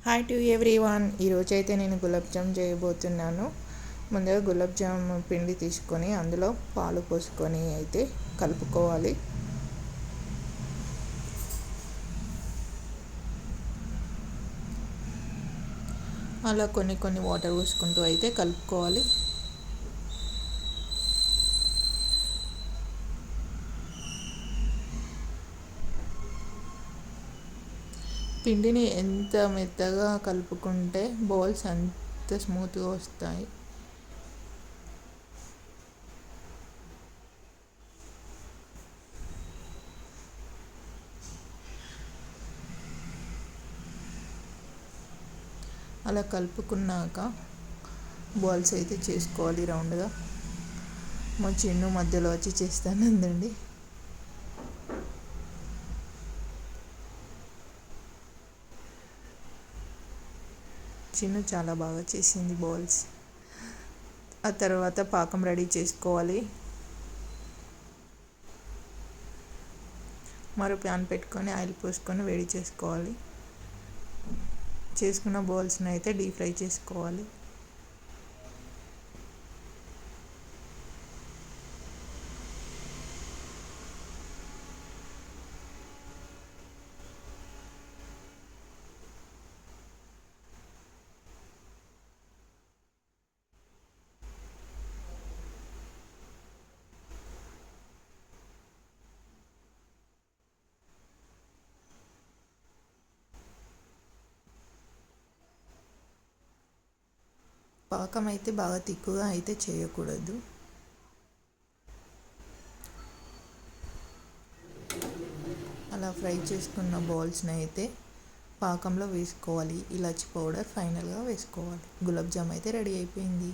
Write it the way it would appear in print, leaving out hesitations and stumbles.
Hi to everyone. ఈరోజు అయితే నేను గులాబ్ జామ్ చేయబోతున్నాను. ముందుగా గులాబ్ జామ్ పిండి తీసుకొని అందులో పాలు పోసుకొని అయితే కలుపుకోవాలి. అలా కొన్ని వాటర్ పోసుకుంటూ అయితే కలుపుకోవాలి. పిండిని ఎంత మెత్తగా కలుపుకుంటే బాల్స్ అంత స్మూత్గా వస్తాయి. అలా కలుపుకున్నాక బాల్స్ అయితే చేసుకోవాలి రౌండ్గా. మా చిన్ను మధ్యలో వచ్చి చేస్తానందండి. చిన్ను చాలా బాగా చేసింది బాల్స్. ఆ తర్వాత పాకం రెడీ చేసుకోవాలి. మరో ప్యాన్ పెట్టుకొని ఆయిల్ పోసుకొని వేడి చేసుకోవాలి. చేసుకున్న బాల్స్ని అయితే డీప్ ఫ్రై చేసుకోవాలి. పాకం అయితే బాగా తిక్కుగా అయితే చేయకూడదు. అలా ఫ్రై చేసుకున్న బాల్స్ని అయితే పాకంలో వేసుకోవాలి. ఇలాచి పౌడర్ ఫైనల్గా వేసుకోవాలి. గులాబ్ జామ్ అయితే రెడీ అయిపోయింది.